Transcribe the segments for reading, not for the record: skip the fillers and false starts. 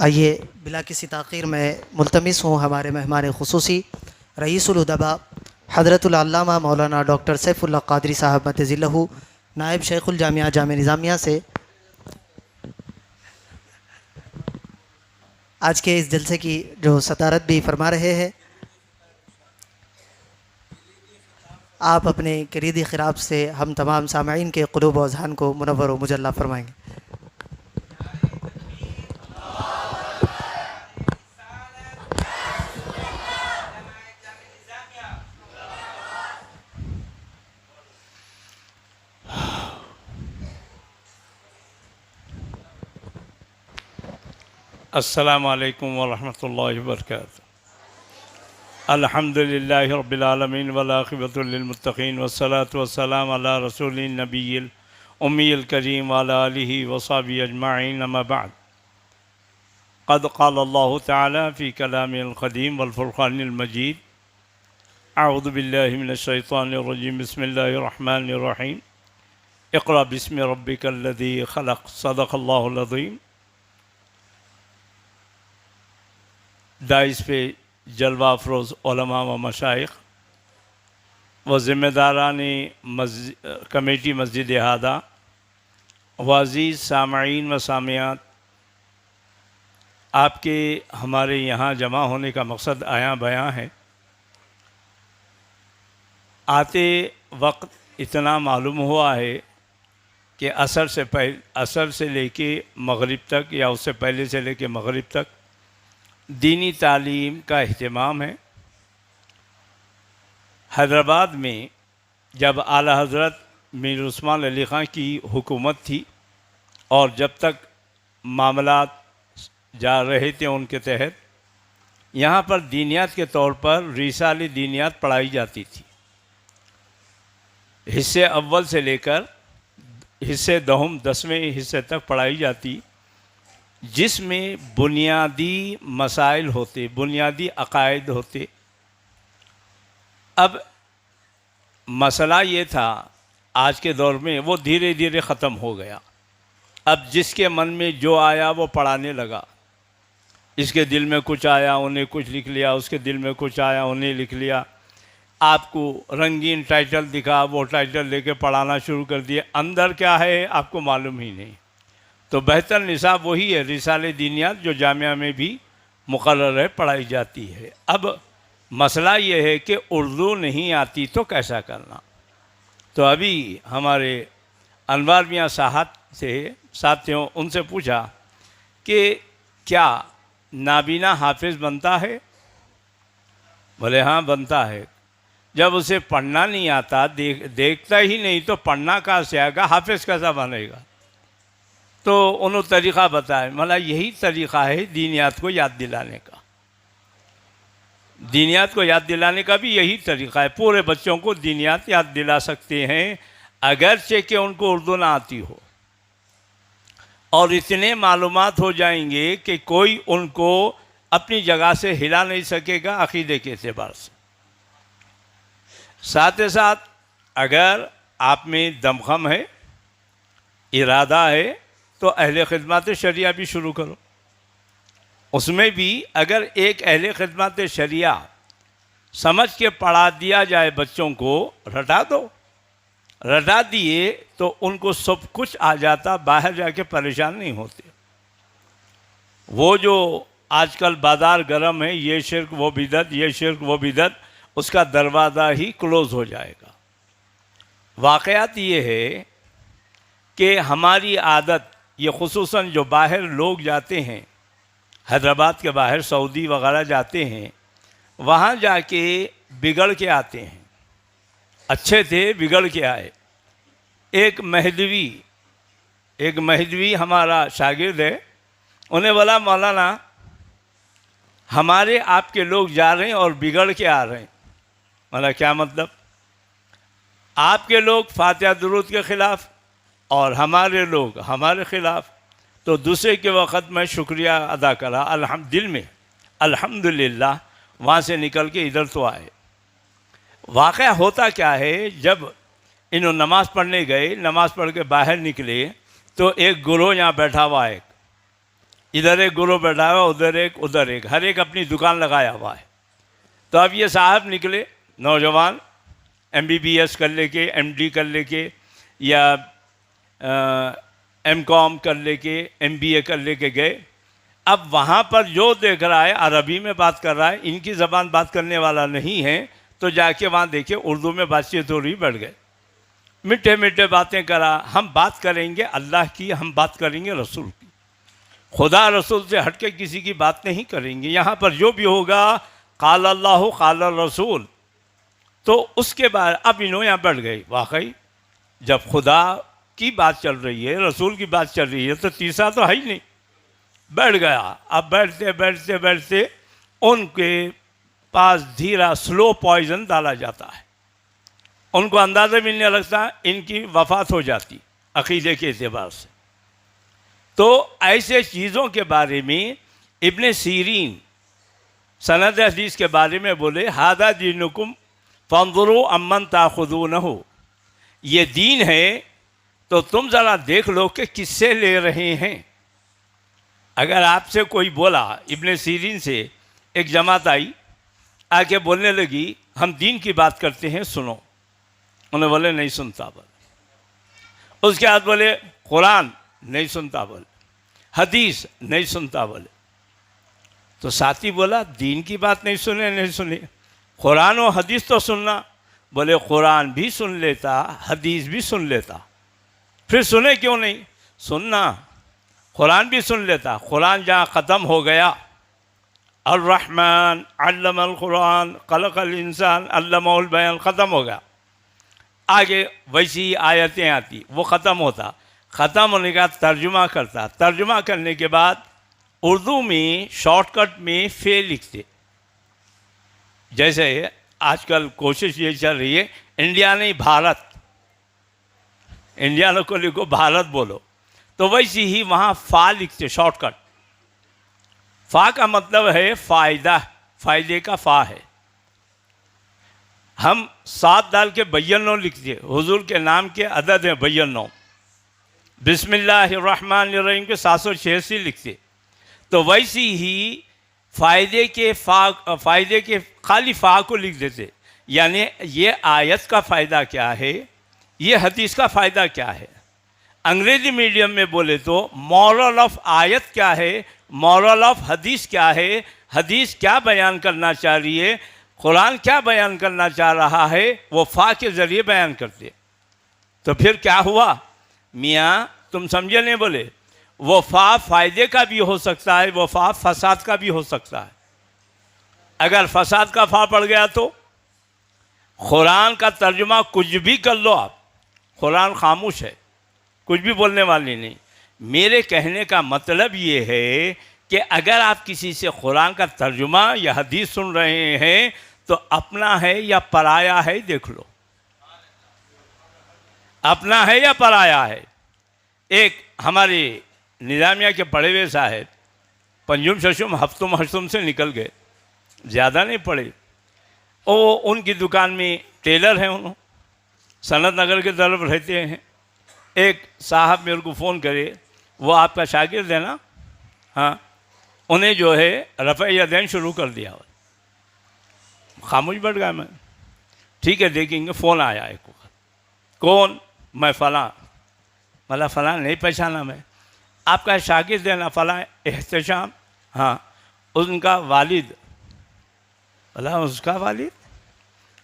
आइए बिला किसी ताख़ीर में मुल्तमिस हूँ हमारे मेहमान ख़ुसूसी रईसुल उदबा हज़रतुल अल्लामा मौलाना डॉक्टर सैफुल्लाह क़ादरी साहब मतज़िल्लहु नायब शेखुल जामिया जामिया निज़ामिया से आज के इस जलसे की जो सदारत भी फरमा रहे हैं। आप अपने करीदी ख़िराब से हम तमाम सामईन के क़ुलूब व अज़हान को मुनव्वर व मुजल्ला फ़रमाएँगे। अस्सलामु अलैकुम वरहमतुल्लाहि वबरकातुहू। अल्हम्दुलिल्लाहि रब्बिल आलमीन वल आक़िबतु लिल मुत्तक़ीन वस्सलातु वस्सलामु अला रसूलिन नबिय्यिल उम्मिय्यिल करीम व अला आलिहि व सहबिहि अजमाइन अम्मा बअद। क़द क़ाल अल्लाहु तआला फ़ी कलामिहिल क़दीम वल फ़ुरक़ानिल मजीद। अऊज़ु बिल्लाहि मिनश शैतानिर रजीम। बिस्मिल्लाहिर रहमानिर रहीम। इक़रा बिस्मि रब्बिकल लज़ी ख़लक़। सदक़ल्लाहुल अज़ीम। दाइस पे जलवा अफरोज़ उलमा व मशाइख़ व ज़िम्मेदारानी कमेटी मस्जिद हादा व अज़ीज़ सामईन व सामियात, आपके हमारे यहाँ जमा होने का मकसद आया बयां है। आते वक्त इतना मालूम हुआ है कि असर से लेके मग़रिब तक या उससे पहले से लेके मग़रिब तक दीनी तालीम का अहतमाम है। हैदराबाद में जब आला हज़रत मीर उस्मान अली ख़ां की हुकूमत थी और जब तक मामलात जा रहे थे उनके तहत यहाँ पर दीनियात के तौर पर रिसाले दीनियात पढ़ाई जाती थी। हिस्से अव्वल से लेकर हिस्से दहम 10वें हिस्से तक पढ़ाई जाती, जिसमें बुनियादी मसाइल होते, बुनियादी अकायद होते। अब मसला ये था आज के दौर में वो धीरे धीरे ख़त्म हो गया। अब जिसके मन में जो आया वो पढ़ाने लगा। इसके दिल में कुछ आया उन्हें कुछ लिख लिया, उसके दिल में कुछ आया उन्हें लिख लिया। आपको रंगीन टाइटल दिखा, वो टाइटल लेके पढ़ाना शुरू कर दिए। अंदर क्या है आपको मालूम ही नहीं। तो बेहतर निसाब वही है रिसाले दीनियात जो जामिया में भी मुक़र्रर है, पढ़ाई जाती है। अब मसला ये है कि उर्दू नहीं आती तो कैसा करना। तो अभी हमारे अनवार मियाँ साहब से साथियों उनसे पूछा कि क्या नाबीना हाफिज़ बनता है? बोले हाँ बनता है। जब उसे पढ़ना नहीं आता, देखता ही नहीं तो पढ़ना कहाँ से आएगा, हाफिज़ कैसा बनेगा? तो उन्होंने तरीक़ा बताया। मतलब यही तरीक़ा है दीनियात को याद दिलाने का। दीनियात को याद दिलाने का भी यही तरीक़ा है। पूरे बच्चों को दीनियात याद दिला सकते हैं अगरचे कि उनको उर्दू ना आती हो, और इतने मालूमात हो जाएंगे कि कोई उनको अपनी जगह से हिला नहीं सकेगा अक़ीदे के एतबार से। साथ ही साथ अगर आप में दमख़म है, इरादा है, तो अहले ख़िदमत शरिया भी शुरू करो। उसमें भी अगर एक अहले ख़िदमत शरिया समझ के पढ़ा दिया जाए बच्चों को, रटा दो। रटा दिए तो उनको सब कुछ आ जाता, बाहर जाके परेशान नहीं होते। वो जो आजकल बाज़ार गर्म है, ये शिर्क वो बिदत, ये शिर्क वो बिदत, उसका दरवाज़ा ही क्लोज़ हो जाएगा। वाक़यात ये है कि हमारी आदत ये ख़ुसूसन जो बाहर लोग जाते हैं, हैदराबाद के बाहर सऊदी वग़ैरह जाते हैं, वहाँ जाके बिगड़ के आते हैं। अच्छे थे, बिगड़ के आए। एक महदवी हमारा शागिर्द है, उन्हें बोला मौलाना हमारे आपके लोग जा रहे हैं और बिगड़ के आ रहे हैं। मतलब क्या मतलब? आपके लोग फातिहा दुरूद के ख़िलाफ़ और हमारे लोग हमारे ख़िलाफ़। तो दूसरे के वक़्त मैं शुक्रिया अदा करा दिल में, अल्हम्दुलिल्लाह वहाँ से निकल के इधर तो आए। वाक़या होता क्या है, जब इन्हों नमाज़ पढ़ने गए, नमाज़ पढ़ के बाहर निकले तो एक गुरु यहाँ बैठा हुआ है। इधर एक गुरु बैठा हुआ, उधर एक, हर एक अपनी दुकान लगाया हुआ है। तो अब ये साहब निकले नौजवान, MBBS कर लेके, MD कर लेके, या MCOM कर लेके, MBA कर लेके गए। अब वहाँ पर जो देख रहा है अरबी में बात कर रहा है, इनकी ज़बान बात करने वाला नहीं है, तो जाके वहाँ देखे उर्दू में बातचीत हो रही, बैठ गए, मीठे मीठे बातें करा। हम बात करेंगे अल्लाह की, हम बात करेंगे रसूल की, खुदा रसूल से हट के किसी की बात नहीं करेंगे। यहाँ पर जो भी होगा काल अल्लाह काल रसूल, तो उसके बाद अब इन्हों यहाँ बैठ गए। वाकई जब खुदा की बात चल रही है, रसूल की बात चल रही है, तो तीसरा तो है ही नहीं, बैठ गया। अब बैठते बैठते बैठते उनके पास धीरा स्लो पॉइजन डाला जाता है, उनको अंदाज़ा भी नहीं लगता, इनकी वफ़ात हो जाती अक़ीदे के एतबार से। तो ऐसे चीज़ों के बारे में इब्ने सीरीन सनद हदीस के बारे में बोले, हादा दीनुकुम फंजुरू अम्मन ताखुदूनहु, ये दीन है तो तुम ज़रा देख लो कि किससे ले रहे हैं। अगर आपसे कोई बोला, इब्ने सीरीन से एक जमात आई आके बोलने लगी हम दीन की बात करते हैं, सुनो, उन्हें बोले नहीं सुनता, बोले। उसके बाद बोले कुरान नहीं सुनता, बोले हदीस नहीं सुनता, बोले। तो साथी बोला दीन की बात नहीं सुने, कुरान और हदीस तो सुनना। बोले कुरान भी सुन लेता, हदीस भी सुन लेता, फिर सुने क्यों नहीं? सुनना, कुरान भी सुन लेता। कुरान जहाँ ख़त्म हो गया, अर्रहमान अल्लमल कुरान खलक़ल इंसान अल्लमहुल बयान, ख़त्म हो गया। आगे वैसी आयतें आती, वो ख़त्म होता, ख़त्म होने का तर्जुमा करता, तर्जुमा करने के बाद उर्दू में शॉर्टकट में फ़े लिखते। जैसे आजकल कोशिश ये चल रही है, इंडिया नहीं भारत, इंडिया को लिखो भारत बोलो, तो वैसे ही वहाँ फ़ा लिखते, शॉर्टकट। फ़ा का मतलब है फ़ायदा, फ़ायदे का फ़ा है। हम 7 डाल के 92 लिखते, हुजूर के नाम के अदद हैं 92। बिस्मिल्लाहिर्रहमानिर्रहीम के 786 लिखते। तो वैसी ही फ़ायदे के खाली फ़ा को लिख देते, यानी ये आयत का फ़ायदा क्या है, ये हदीस का फ़ायदा क्या है। अंग्रेज़ी मीडियम में बोले तो मॉरल ऑफ आयत क्या है, मॉरल ऑफ हदीस क्या है, हदीस क्या बयान करना चाह रही है, कुरान क्या बयान करना चाह रहा है, वो फ़ा के ज़रिए बयान करते। तो फिर क्या हुआ मियाँ, तुम समझे नहीं? बोले वो फ़ा फ़ायदे का भी हो सकता है, वो फ़ा फसाद का भी हो सकता है। अगर फसाद का फ़ा पड़ गया तो कुरान का तर्जुमा कुछ भी कर लो आप, कुरान खामोश है, कुछ भी बोलने वाली नहीं। मेरे कहने का मतलब ये है कि अगर आप किसी से कुरान का तर्जुमा या हदीस सुन रहे हैं तो अपना है या पराया है देख लो, अपना है या पराया है। एक हमारे निज़ामिया के पढ़े हुए साहब पंजुम शशुम हफ्तुम हशुम से निकल गए, ज़्यादा नहीं पढ़े। वो उनकी दुकान में टेलर हैं, उन्होंने सनत नगर की तरफ रहते हैं। एक साहब मेरे को फ़ोन करे, वो आपका शागिर्द है ना? हाँ। उन्हें जो है रफ़ा यदैन शुरू कर दिया। खामोश बैठ गया मैं, ठीक है देखेंगे। फ़ोन आया एक वक्त, कौन? मैं फ़लाँ। मतलब फ़लाँ नहीं पहचाना मैं, आपका शागिर्द है ना फ़लाँ एहतशाम? हाँ। उनका वालिद। मतलब उसका वालिद?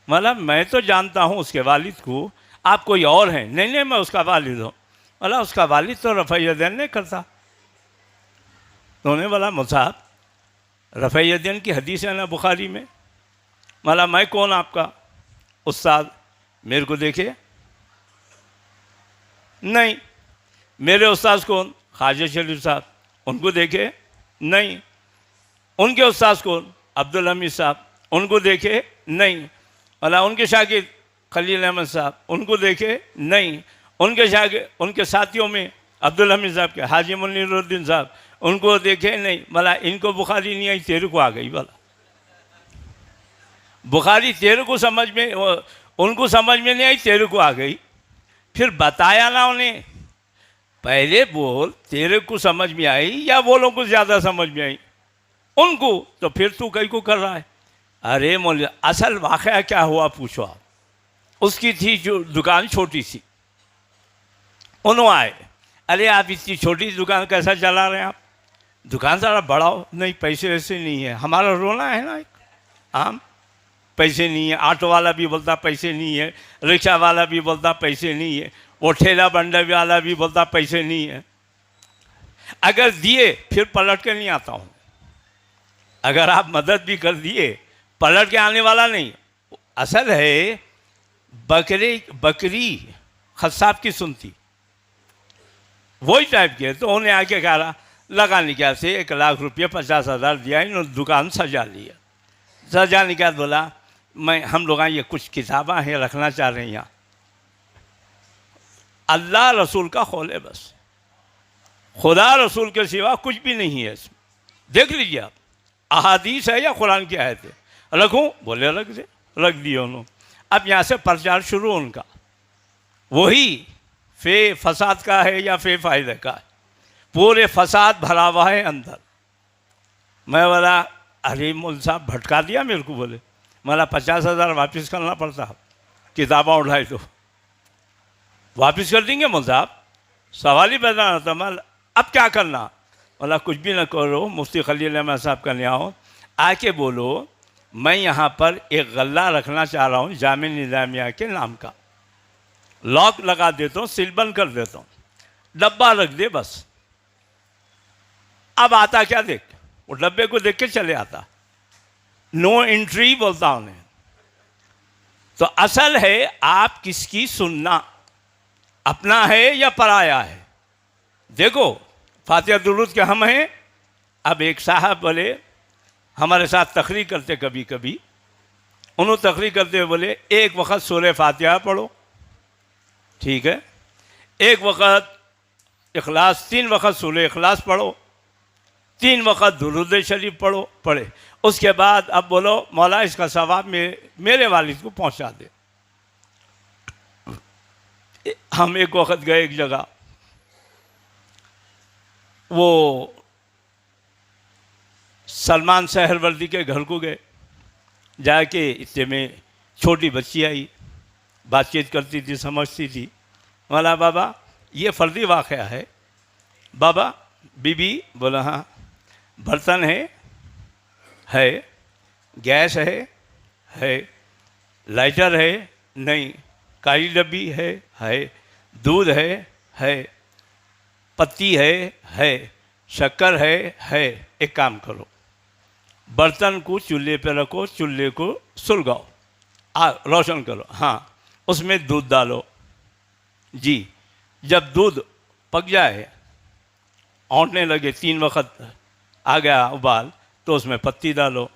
मतलब मैं तो जानता हूँ उसके वालिद को, आप कोई और हैं? नहीं नहीं मैं उसका वालिद हूँ। मतलब उसका वालिद तो रफ़ा यदैन नहीं करता। तो उन्होंने बोला मुसाहब रफ़ा यदैन की हदीस है ना बुखारी में। मतलब मैं कौन आपका उस्ताद? मेरे को देखे नहीं। मेरे उस्ताद कौन? ख्वाजा शरीफ साहब। उनको देखे नहीं। उनके उस्ताद कौन? अब्दुल हमीद साहब। उनको देखे नहीं। मतलब उनके शागिर्द खलील अहमद साहब, उनको देखे नहीं। उनके शागिर्द, उनके साथियों में अब्दुल हमीद साहब के हाजी मुनीरुद्दीन साहब, उनको देखे नहीं। मतलब इनको बुखारी नहीं आई, तेरे को आ गई। बोला बुखारी तेरे को समझ में, उनको समझ में नहीं आई, तेरे को आ गई। फिर बताया ना उन्हें, पहले बोल, तेरे को समझ में आई या वो लोगों को ज़्यादा समझ में आई? उनको। तो फिर तू कहीं को कर रहा है? अरे मौलवी, असल वाक़या क्या हुआ पूछो आप। उसकी थी जो दुकान छोटी सी, उन्होंने आए, अरे आप इतनी छोटी दुकान कैसा चला रहे हैं आप? दुकान ज़रा बढ़ाओ। नहीं, पैसे वैसे नहीं है, हमारा रोना है ना एक आम, पैसे नहीं है। ऑटो वाला भी बोलता पैसे नहीं है, रिक्शा वाला भी बोलता पैसे नहीं है, वो ठेला बंडे वाला भी बोलता पैसे नहीं है। अगर दिए फिर पलट के नहीं आता हूँ। अगर आप मदद भी कर दिए, पलट के आने वाला नहीं। असल है बकरी खस्साब की सुनती, वही टाइप के। तो उन्हें आके कहा लगाने क्या से 1 लाख रुपये 50,000 दिया, इन्होंने दुकान सजा लिया। सजाने के बाद बोला हम लोग ये कुछ किताबें हैं रखना चाह रहे हैं यहाँ, अल्लाह रसूल का खौल है बस, खुदा रसूल के सिवा कुछ भी नहीं है इसमें। देख लीजिए आप, अहादीस है या कुरान की आयत है। रखूँ? बोले रख दे, रख दिए उन्होंने। अब यहाँ से प्रचार शुरू उनका, वही फे फसाद का है या फे फ़ायदे का है, पूरे फसाद भरा हुआ है अंदर। मैं बोला अरे मौलवी साहब भटका दिया मेरे को। बोले मला 50,000 वापस करना पड़ता, किताबें उठाई तो वापस कर देंगे मौलवी साहब, सवाल ही पैदा होता। मैं अब क्या करना? बोला कुछ भी ना करो, मुफ्ती खलील अहमद साहब का ले आओ, आके बोलो मैं यहाँ पर एक गल्ला रखना चाह रहा हूँ जामिया निज़ामिया के नाम का, लॉक लगा देता हूँ, सील बंद कर देता हूँ, डब्बा रख दे बस। अब आता क्या देख, वो डब्बे को देख के चले आता, नो एंट्री बोलता उन्हें। तो असल है आप किसकी सुनना, अपना है या पराया है। देखो फातिहा दुरूद के हम हैं। अब एक साहब बोले हमारे साथ तकरीर करते कभी कभी, उन्होंने तकरीर करते हुए बोले एक वक्त सूरह फातिहा पढ़ो, ठीक है, एक वक्त इखलास, 3 वक्त सूरह इखलास पढ़ो, 3 वक्त दुरूद शरीफ पढ़ो, पढ़े। उसके बाद अब बोलो मौला इसका सवाब मेरे वालिद को पहुंचा दे। हम एक वक्त गए एक जगह, वो सलमान सहरवर्दी के घर को गए, जाके इतने में छोटी बच्ची आई, बातचीत करती थी, समझती थी। बोला बाबा ये फर्जी वाक़या है। बाबा बीबी? बोला हाँ। बर्तन है, गैस है, लाइटर है, नहीं, काली डब्बी है, दूध है, पत्ती है, शक्कर है। एक काम करो, बर्तन को चूल्हे पे रखो, चूल्हे को सुलगाओ, रोशन करो, हाँ, उसमें दूध डालो जी। जब दूध पक जाए, औंटने लगे, 3 वक्त आ गया उबाल, तो उसमें पत्ती डालो,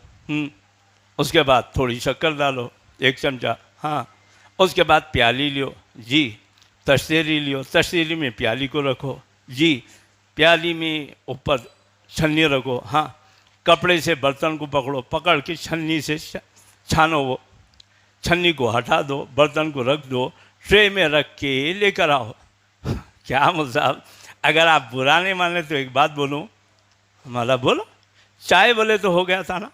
उसके बाद थोड़ी शक्कर डालो 1 चमचा, हाँ, उसके बाद प्याली लियो जी, तश्तरी लियो, तश्तरी में प्याली को रखो जी, प्याली में ऊपर छन्नी रखो, हाँ, कपड़े से बर्तन को पकड़ो, पकड़ के छन्नी से छानो, वो छन्नी को हटा दो, बर्तन को रख दो, ट्रे में रख के लेकर आओ। क्या मौलवी साहब, अगर आप बुरा नहीं माने तो एक बात बोलूँ? हमारा बोलो, चाय बोले तो हो गया था ना।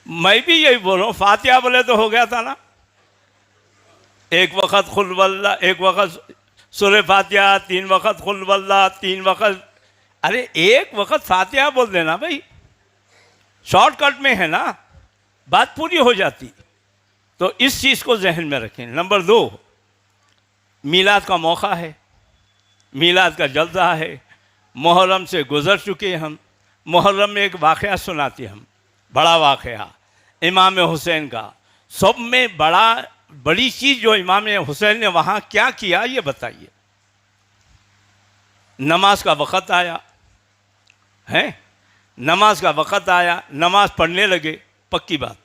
मैं भी यही बोल रहा हूँ, फातिहा बोले तो हो गया था ना। एक वक्त खुल वल्ला, एक वक्त सूरह फातिहा, 3 वक्त खुल वल्ला, 3 वक्त, अरे एक वक्त फातिहा बोल देना भाई, शॉर्टकट में है ना, बात पूरी हो जाती। तो इस चीज़ को जहन में रखें। नंबर 2, मीलाद का मौका है, मीलाद का जलसा है, मुहर्रम से गुज़र चुके हम। मुहर्रम में एक वाक़या सुनाते हम, बड़ा वाक़या इमाम हुसैन का। सब में बड़ी चीज़ जो इमाम हुसैन ने वहाँ क्या किया ये बताइए। नमाज का वक़्त आया है, नमाज का वक़्त आया, नमाज पढ़ने लगे, पक्की बात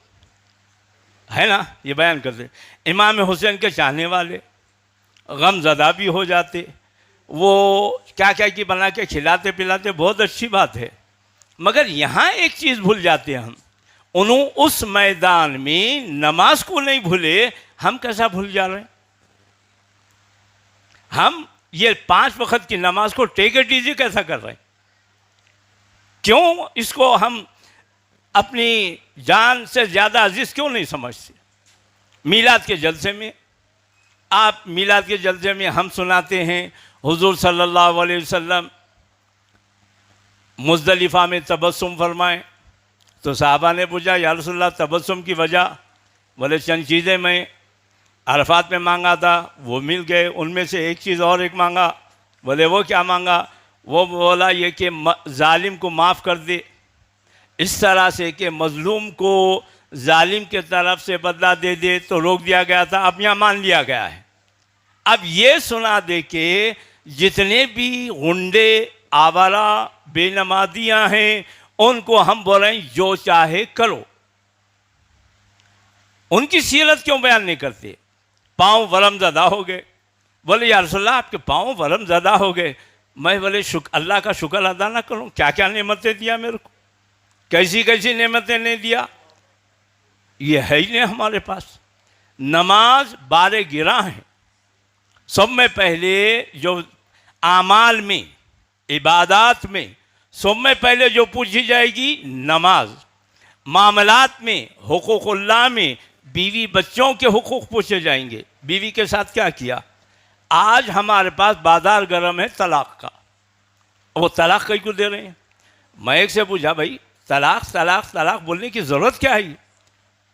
है ना, ये बयान करते। इमाम हुसैन के चाहने वाले गमज़दा भी हो जाते, वो क्या क्या की बना के खिलाते पिलाते, बहुत अच्छी बात है, मगर यहाँ एक चीज़ भूल जाते हम। उन्होंने उस मैदान में नमाज को नहीं भूले, हम कैसा भूल जा रहे हैं? हम ये 5 वक्त की नमाज को टेक इट इजी कैसा कर रहे हैं? क्यों इसको हम अपनी जान से ज़्यादा अजीज़ क्यों नहीं समझते? मीलाद के जलसे में, आप मीलाद के जलसे में हम सुनाते हैं हुजूर सल्लल्लाहु अलैहि वसल्लम मुज़दलिफ़ा में तबस्सुम फरमाएं। तो साहबा ने पूछा या रसूलल्लाह तबस्सुम की वजह? बोले चंद चीज़ें मैं अरफात में मांगा था वो मिल गए, उनमें से एक चीज़ और एक मांगा। बोले वो क्या मांगा? वो बोला ये कि जालिम को माफ़ कर दे, इस तरह से कि मज़लूम को जालिम के तरफ से बदला दे दे। तो रोक दिया गया था, अब यहाँ मान लिया गया है। अब ये सुना दे कि जितने भी गुंडे आवारा बेनमादियाँ हैं उनको हम बोलें जो चाहे करो। उनकी सीरत क्यों बयान नहीं करते? पाँव वरमज़दा हो गए। बोले या रसूलल्लाह आपके पाँव वरमज़दा हो गए। मैं बोले अल्लाह का शुक्र अदा ना करूं? क्या क्या नेमतें दिया मेरे को, कैसी कैसी नेमतें नहीं दिया, ये है ही नहीं हमारे पास। नमाज बारे गिरा है। सब में पहले जो आमाल में, इबादात में सब में पहले जो पूछी जाएगी नमाज। मामलात में, हुकूकुल्लाह में बीवी बच्चों के हुकूक पूछे जाएंगे, बीवी के साथ क्या किया। आज हमारे पास बाजार गर्म है तलाक का, वो तलाक कहीं को दे रहे हैं। मैं एक से पूछा भाई तलाक तलाक तलाक बोलने की ज़रूरत क्या है?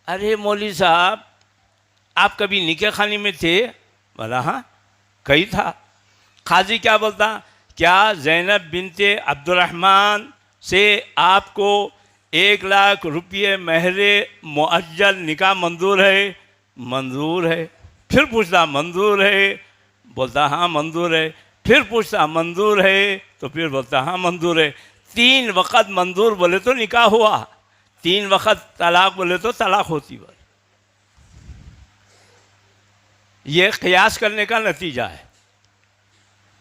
अरे मौलवी साहब आप कभी निकाह खाने में थे? बोला हाँ कहीं था। काजी क्या बोलता, क्या ज़ैनब बिनते अब्दुर्रहमान से आपको 1 लाख रुपये महरे मुअज्जल निकाह मंजूर है? मंजूर है। फिर पूछता मंजूर है? बोलता हाँ मंजूर है। फिर पूछता मंजूर है? तो फिर बोलता हाँ मंजूर है। 3 वक़्त मंजूर बोले तो निकाह हुआ, 3 वक़्त तलाक बोले तो तलाक होती। बोले ये क़ियास करने का नतीजा है।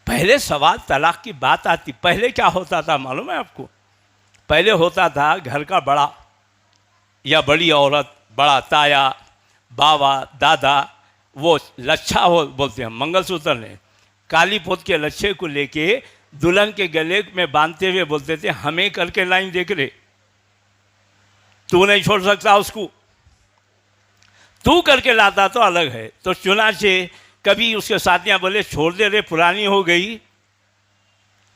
पहले सवाल तलाक की बात आती, पहले क्या होता था मालूम है आपको? पहले होता था घर का बड़ा या बड़ी औरत, बड़ा ताया, बाबा, दादा, वो लच्छा हो बोलते हैं, मंगलसूत्र ने काली पोत के लच्छे को लेके दुल्हन के गले में बांधते हुए बोलते थे हमें करके लाइन देख रहे, तू नहीं छोड़ सकता उसको, तू करके लाता तो अलग है। तो चुनाचे कभी उसके साथियाँ बोले छोड़ दे रे पुरानी हो गई।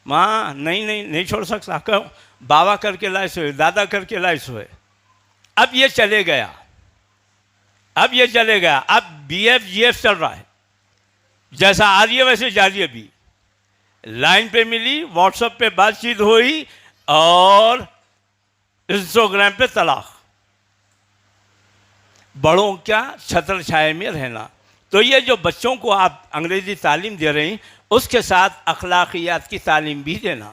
माँ नहीं नहीं नहीं छोड़ सकता, क्यों? बाबा करके लाए सोए, दादा करके लाए सोए। अब ये चले गया, अब ये चले गया। अब BF GF चल रहा है, जैसा आ रही है वैसे जा रही है। भी लाइन पे मिली, व्हाट्सएप पे बातचीत हुई और इंस्टाग्राम पे तलाक। बड़ों क्या छत्र छाया में रहना। तो ये जो बच्चों को आप अंग्रेज़ी तालीम दे रहे हैं उसके साथ अखलाकियात की तालीम भी देना,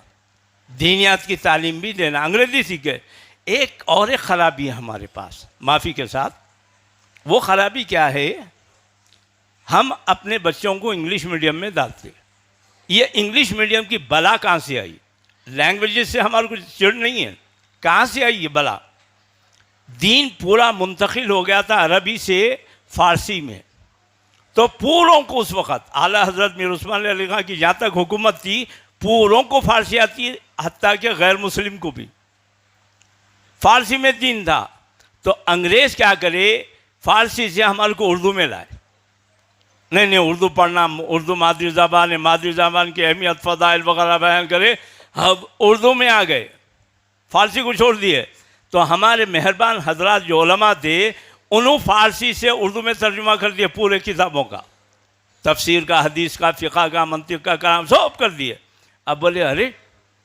दीनियात की तालीम भी देना, अंग्रेज़ी सीखे। एक और एक ख़राबी है हमारे पास, माफ़ी के साथ। वो ख़राबी क्या है? हम अपने बच्चों को इंग्लिश मीडियम में डालते। ये इंग्लिश मीडियम की बला कहाँ से आई? लैंग्वेजेस से हमारे कुछ चिड़ नहीं है, कहाँ से आई ये बला? दीन पूरा मुंतकिल हो गया था अरबी से फ़ारसी में। तो पूरों को उस वक़्त आला हज़रत मीर उस्मान अली खां की जहाँ तक हुकूमत थी पूरों को फ़ारसी आती, हत्ता कि गैर मुस्लिम को भी फ़ारसी में दीन था। तो अंग्रेज़ क्या करे, फ़ारसी से हमारे को उर्दू में लाए। नहीं नहीं उर्दू पढ़ना, उर्दू मादरी ज़बान है, मादरी ज़बान की अहमियत फ़ज़ाइल वगैरह बयान करे। अब उर्दू में आ गए, फ़ारसी को छोड़ दिए। तो हमारे मेहरबान हजरात जो उलमा थे उन्होंने फ़ारसी से उर्दू में तर्जुमा कर दिया पूरे किताबों का, तफसीर का, हदीस का, फ़िक़ा का, मंतिक़ का काम सब कर दिए। अब बोले अरे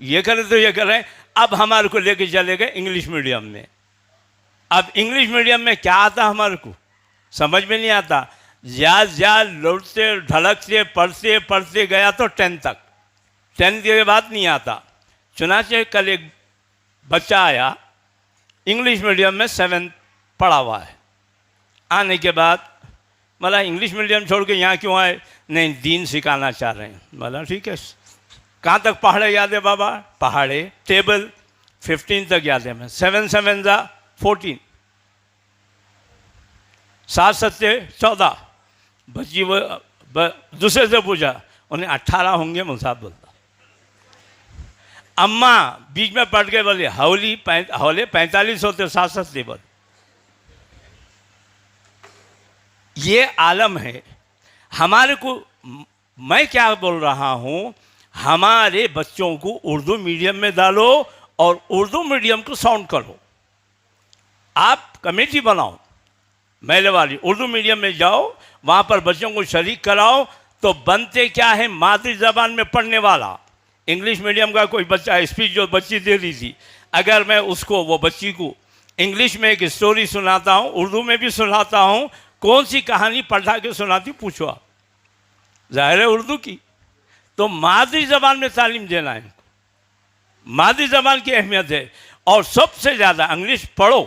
ये करें तो ये करें। अब हमारे को लेके चले गए इंग्लिश मीडियम में। अब इंग्लिश मीडियम में क्या आता हमारे को समझ में नहीं आता। ज़्यादा लौटते ढलकते पढ़ते पढ़ते गया तो 10 तक, 10 के बाद नहीं आता। चुनाचे कल एक बच्चा आया इंग्लिश मीडियम में 7th पढ़ा हुआ है। आने के बाद बोला इंग्लिश मीडियम छोड़ के यहाँ क्यों आए? नहीं दीन सिखाना चाह रहे हैं। बोला ठीक है। कहाँ तक पहाड़े याद है बाबा? पहाड़े टेबल 15 तक याद है। मैं 7 7 14, 7 7 14। बच्ची वो दूसरे से पूछा उन्हें 18 होंगे मुसाहब बोलता। अम्मा बीच में पड़ के बोले हौले 45 होते 67 बोले। ये आलम है हमारे को। मैं क्या बोल रहा हूँ, हमारे बच्चों को उर्दू मीडियम में डालो और उर्दू मीडियम को साउंड करो। आप कमेटी बनाओ मेले वाली, उर्दू मीडियम में जाओ, वहाँ पर बच्चों को शरीक कराओ। तो बनते क्या है, मादरी ज़बान में पढ़ने वाला। इंग्लिश मीडियम का कोई बच्चा स्पीच जो बच्ची दे रही थी, अगर मैं उसको वो बच्ची को इंग्लिश में एक स्टोरी सुनाता हूँ, उर्दू में भी सुनाता हूँ, कौन सी कहानी पढ़ा के सुनाती पूछो आप, ज़ाहिर है उर्दू की। तो मादरी ज़बान में तालीम देना है, मादरी ज़बान की अहमियत है। और सबसे ज़्यादा इंग्लिश पढ़ो,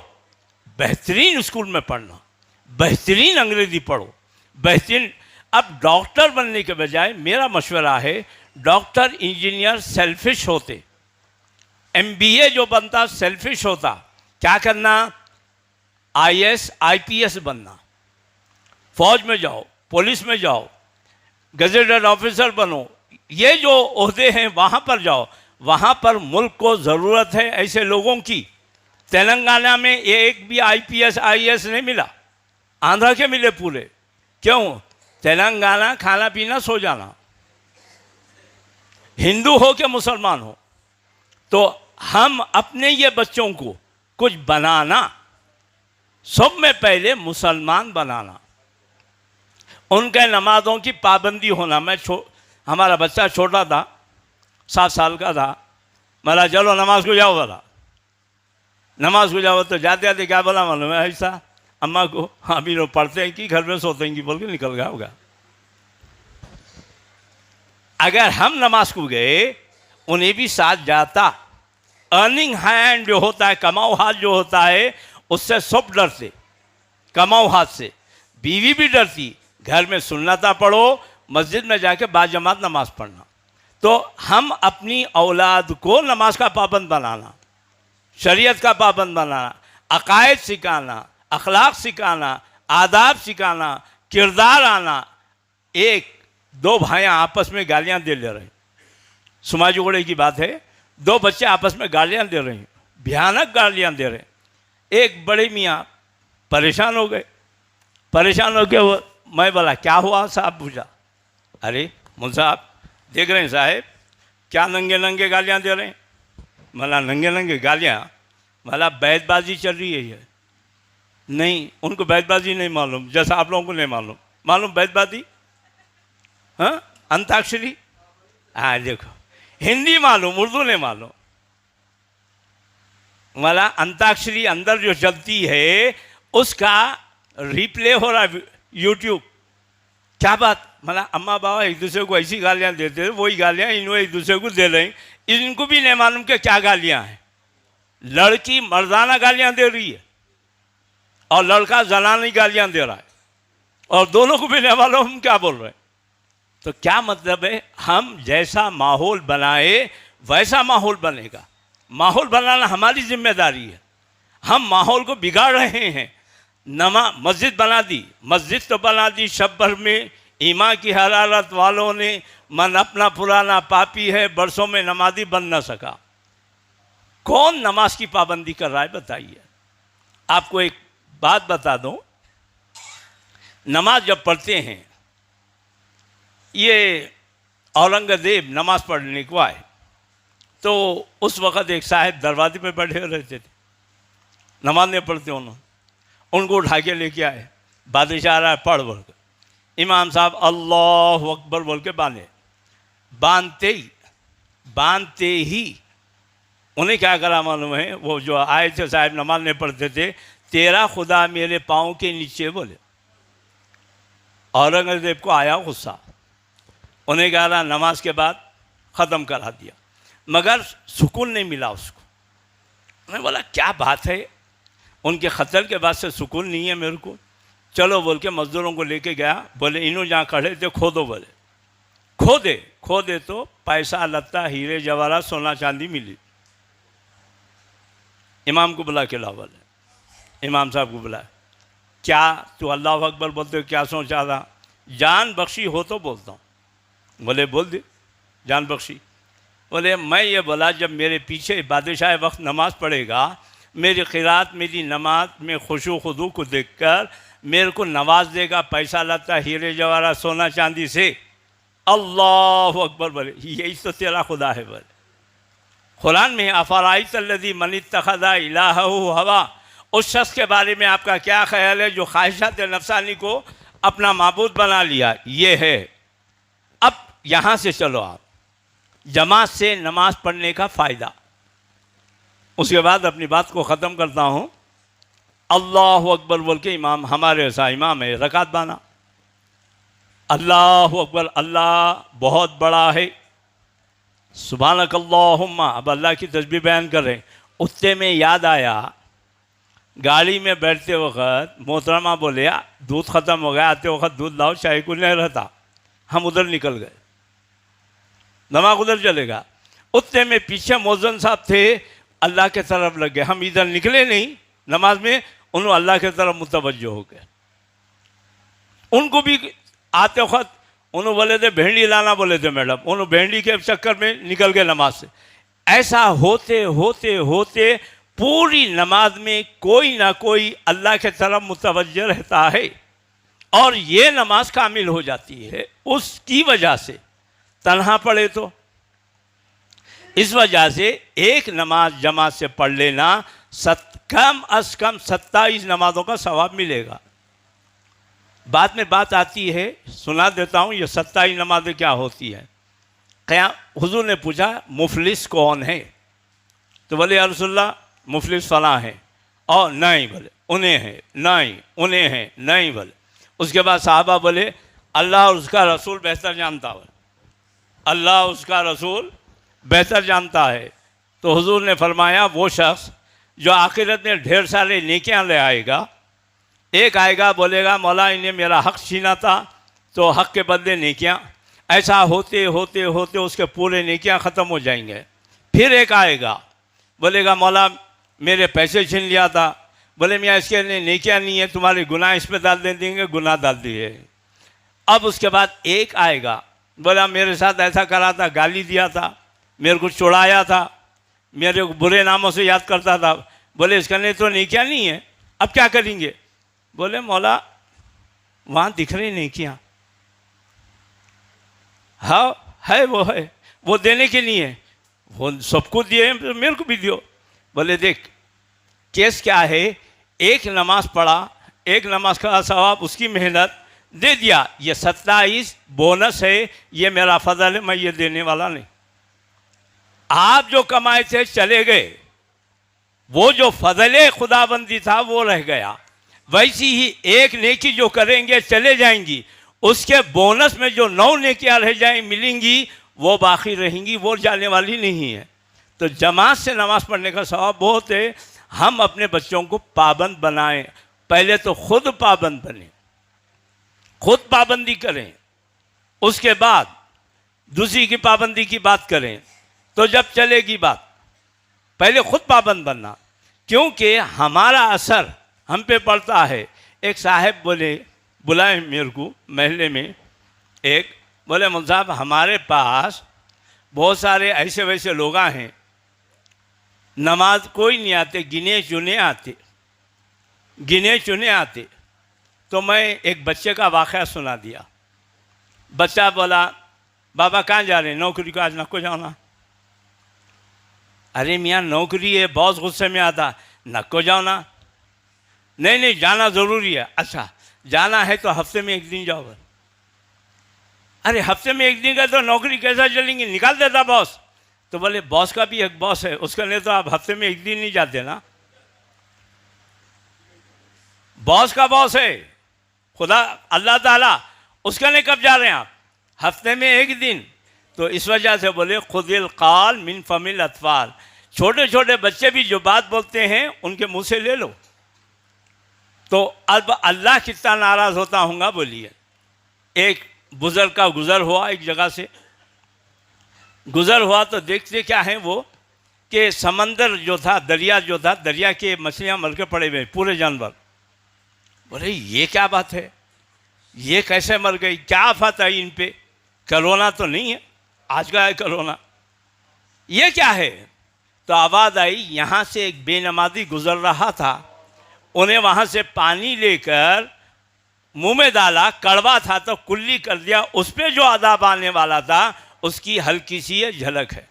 बेहतरीन स्कूल में पढ़ना, बेहतरीन अंग्रेज़ी पढ़ो, बेहतरीन। अब डॉक्टर बनने के बजाय मेरा मशवरा है, डॉक्टर इंजीनियर सेल्फिश होते, MBA जो बनता सेल्फिश होता। क्या करना, IAS IPS बनना, फौज में जाओ, पुलिस में जाओ, गजेटेड ऑफिसर बनो, ये जो ओहदे हैं वहाँ पर जाओ। वहाँ पर मुल्क को ज़रूरत है ऐसे लोगों की। तेलंगाना में एक भी IPS IAS नहीं मिला, आंध्रा के मिले पूरे। क्यों? तेलंगाना खाना पीना सो जाना, हिंदू हो के मुसलमान हो। तो हम अपने ये बच्चों को कुछ बनाना, सब में पहले मुसलमान बनाना, उनके नमाज़ों की पाबंदी होना। हमारा बच्चा छोटा था, 7 साल का था, बोला चलो नमाज को जाओ, बोला नमाज को जाओ। तो जाते जाते क्या बोला मालूम है, ऐसा अम्मा को, अभी लोग पढ़ते हैं कि घर में सोते हैं कि बोल के निकल गया होगा। अगर हम नमाज को गए, उन्हें भी साथ जाता। अर्निंग हैंड जो होता है, कमाओ हाथ जो होता है, उससे सब डरते, कमाओ हाथ से। बीवी भी डरती, घर में सुन्नता पढ़ो, मस्जिद में जाके बाजमात नमाज पढ़ना। तो हम अपनी औलाद को नमाज का पाबंद बनाना, शरीयत का पाबंद बनाना, अकायद सिखाना, अखलाक सिखाना, आदाब सिखाना, किरदार आना। एक दो भाइयाँ आपस में गालियाँ दे ले रहे हैं, सुमा जुगड़े की बात है, 2 बच्चे आपस में गालियाँ दे रहे हैं, भयानक गालियाँ दे रहे हैं। एक बड़े मियाँ परेशान हो गए, परेशान हो के मैं बोला क्या हुआ साहब, पूछा। अरे मुझ साहब देख रहे हैं साहब, क्या नंगे नंगे गालियाँ दे रहे हैं। मला नंगे नंगे गालियाँ, मला बैतबाजी चल रही है ये। नहीं, उनको बैतबाजी नहीं मालूम, जैसा आप लोगों को नहीं मालूम बैतबाजी, हाँ, अंताक्षरी। हाँ देखो, हिंदी मालूम, उर्दू नहीं मालूम। मला अंताक्षरी अंदर जो चलती है उसका रिप्ले हो रहा है यूट्यूब। क्या बात, मला अम्मा बाबा एक दूसरे को ऐसी गालियाँ देते हैं, वही गालियाँ इन्होंने एक दूसरे को दे रहे हैं। इनको भी नहीं मालूम कि क्या गालियाँ हैं। लड़की मर्दाना गालियाँ दे रही है और लड़का जनानी गालियाँ दे रहा है, और दोनों को भी नहीं मालूम हम क्या बोल रहे हैं। तो क्या मतलब है, हम जैसा माहौल बनाए वैसा माहौल बनेगा। माहौल बनाना हमारी जिम्मेदारी है। हम माहौल को बिगाड़ रहे हैं। मस्जिद बना दी, मस्जिद तो बना दी शब भर में, ईमान की हरारत वालों ने, मन अपना पुराना पापी है, बरसों में नमाजी बन न सका। कौन नमाज की पाबंदी कर रहा है बताइए। आपको एक बात बता दूं, नमाज जब पढ़ते हैं, ये औरंगजेब नमाज पढ़ने को आए तो उस वक़्त एक साहब दरवाजे पे बैठे रहते थे, नमाज नहीं पढ़ते उन्होंने, उनको उठा के लेके आए। बादशाह आ रहा है, पढ़ बोल के। इमाम साहब अल्लाह अकबर बोल के बांधते ही उन्हें क्या करा मालूम है, वो जो आए थे साहब नमाज नहीं पढ़ते थे, तेरा खुदा मेरे पाँव के नीचे बोले। औरंगजेब को आया गुस्सा, उन्हें कहा नमाज के बाद ख़त्म करा दिया, मगर सुकून नहीं मिला उसको। मैं बोला क्या बात है, उनके ख़त्ल के बाद से सुकून नहीं है मेरे को। चलो बोल के मज़दूरों को लेके गया, बोले इन्हों जहाँ खड़े थे खोदो, बोले खोदे तो पैसा लत्ता हीरे जवाहरात सोना चांदी मिली। इमाम को बुला के लाओ, बोले इमाम साहब को बुलाया। क्या तू अल्लाह अकबर बोलते हो, क्या सोचा था? जान बख्शी हो तो बोलता हूँ, बोले बोल दे जान बख्शी। बोले मैं ये बोला जब मेरे पीछे बादशाह वक्त नमाज पढ़ेगा, मेरी क़िरात मेरी नमाज में खुशू खुदू को देखकर मेरे को नवाज देगा पैसा लता हीरे जवाहरात सोना चांदी से, अल्लाह अकबर। बोले यही तो तेरा खुदा है। बोले कुरान में अफ़राइतल्लज़ी मन इत्तख़ज़ा इलाहहु हवा, उस शख्स के बारे में आपका क्या ख्याल है जो ख्वाहिशात नफ्सानी को अपना माबूद बना लिया। ये है। अब यहाँ से चलो आप जमात से नमाज पढ़ने का फ़ायदा, उसके बाद अपनी बात को ख़त्म करता हूँ। अल्लाह अकबर बोल के इमाम हमारे ऐसा इमाम है रकात बाना, अल्लाह अकबर, अल्लाह बहुत बड़ा है, सुभानक अल्लाहुम्मा। अब अल्लाह की तस्बीह बयान कर रहे हैं। उत्ते में याद आया गाड़ी में बैठते वक्त मोहतरमा बोले दूध ख़त्म हो गया, आते वक्त दूध लाओ, चाय को नहीं रहता। हम उधर निकल गए, दिमाग उधर चलेगा। उत्ते में पीछे मौज़न साहब थे, अल्लाह के तरफ लग गए। हम इधर निकले नहीं नमाज में, उन्होंने अल्लाह के तरफ मुतवज्जो हो गए। उनको भी आते वक्त उन्होंने बोले थे भेंडी लाना, बोले थे मैडम, उन्होंने भेंडी के चक्कर में निकल गए नमाज से। ऐसा होते होते होते पूरी नमाज में कोई ना कोई अल्लाह के तरफ मुतवज्जो रहता है और ये नमाज कामिल हो जाती है। उसकी वजह से तन्हा पढ़े तो इस वजह से एक नमाज जमात से पढ़ लेना कम अज़ कम 27 नमाज़ों का सवाब मिलेगा। बाद में बात आती है, सुना देता हूँ ये 27 नमाज़ें क्या होती हैं। क्या हुजूर ने पूछा मुफलिस कौन है, तो बोले या रसूलल्लाह मुफलिस फलां है, और नहीं बोले उन्हें है, नहीं उन्हें है, नहीं बोले। उसके बाद साहबा बोले अल्लाह और उसका रसूल बेहतर जानता है, अल्लाह उसका रसूल बेहतर जानता है। तो हुजूर ने फरमाया वो शख्स जो आखिरत में ढेर सारे नेकियां ले आएगा, एक आएगा बोलेगा मौला इन्हें मेरा हक़ छीना था तो हक़ के बदले नेकियां, ऐसा होते होते होते उसके पूरे नेकियां ख़त्म हो जाएंगे। फिर एक आएगा बोलेगा मौला मेरे पैसे छीन लिया था, बोले मियाँ इसके लिए नेकियां नहीं है, तुम्हारे गुनाह इस पर डाल देंगे, गुनाह डाल दिए। अब उसके बाद एक आएगा बोला मेरे साथ ऐसा करा था, गाली दिया था, मेरे को चुड़ाया था, मेरे को बुरे नामों से याद करता था, बोले इसका नहीं तो नेकियां नहीं है, अब क्या करेंगे। बोले मौला वहाँ दिख रही नेकियां, हाँ है, वो देने के लिए, वो सबको दिए मेरे को भी दियो। बोले देख केस क्या है, एक नमाज पढ़ा, एक नमाज का सवाब उसकी मेहनत दे दिया, ये 27 बोनस है, ये मेरा फजल है, मैं ये देने वाला नहीं। आप जो कमाए थे चले गए, वो जो फजल खुदाबंदी था वो रह गया। वैसी ही एक नेकी जो करेंगे चले जाएंगी, उसके बोनस में जो 9 नेकियां रह जाएं मिलेंगी, वो बाकी रहेंगी, वो जाने वाली नहीं है। तो जमात से नमाज पढ़ने का सवाब बहुत है। हम अपने बच्चों को पाबंद बनाएं, पहले तो खुद पाबंद बने, खुद पाबंदी करें, उसके बाद दूसरी की पाबंदी की बात करें, तो जब चलेगी बात। पहले खुद पाबंद बनना, क्योंकि हमारा असर हम पे पड़ता है। एक साहब बोले बुलाए मेरे को महल्ले में, एक बोले मौलवी साहब हमारे पास बहुत सारे ऐसे वैसे लोग हैं, नमाज कोई नहीं आते, गिने चुने आते। तो मैं एक बच्चे का वाक़या सुना दिया। बच्चा बोला बाबा कहाँ जा रहे हैं, नौकरी को, आज नको जाना। अरे मियाँ नौकरी है, बहुत गुस्से में आता, नको जाओ ना। नहीं जाना ज़रूरी है। अच्छा जाना है तो हफ्ते में एक दिन जाओ। अरे हफ्ते में एक दिन का तो नौकरी कैसा चलेंगी, निकाल देता बॉस। तो बोले बॉस का भी एक बॉस है, उसके लिए तो आप हफ्ते में एक दिन नहीं जाते ना। बॉस का बॉस है खुदा अल्लाह ताला, उसके लिए कब जा रहे हैं आप, हफ्ते में एक दिन। तो इस वजह से बोले खुदिल काल मिन फमिल अतफाल, छोटे छोटे बच्चे भी जो बात बोलते हैं उनके मुंह से ले लो। तो अब अल्लाह कितना नाराज़ होता होगा बोलिए। एक बुज़ुर्ग का गुज़र हुआ, एक जगह से गुज़र हुआ, तो देखते क्या है वो कि समंदर जो था, दरिया जो था, दरिया के मछलियाँ मर के पड़े हुए पूरे जानवर। बोले ये क्या बात है, ये कैसे मर गई, क्या आफत आई इन पे। कोरोना तो नहीं है, आज का है कोरोना। ये क्या है? तो आवाज़ आई, यहाँ से एक बेनमाजी गुजर रहा था, उन्हें वहाँ से पानी लेकर मुंह में डाला, कड़वा था तो कुल्ली कर दिया, उस पर जो अदाब आने वाला था उसकी हल्की सी ये झलक है।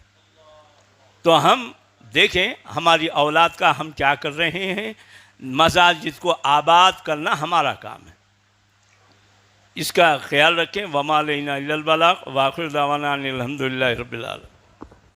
तो हम देखें हमारी औलाद का हम क्या कर रहे हैं। मसाजिद को आबाद करना हमारा काम है, इसका ख्याल रखें। वमा अलैना इल्लल बलाग। व आखिर दावाना अनिल हम्दुलिल्लाहि रब्बिल आलमीन।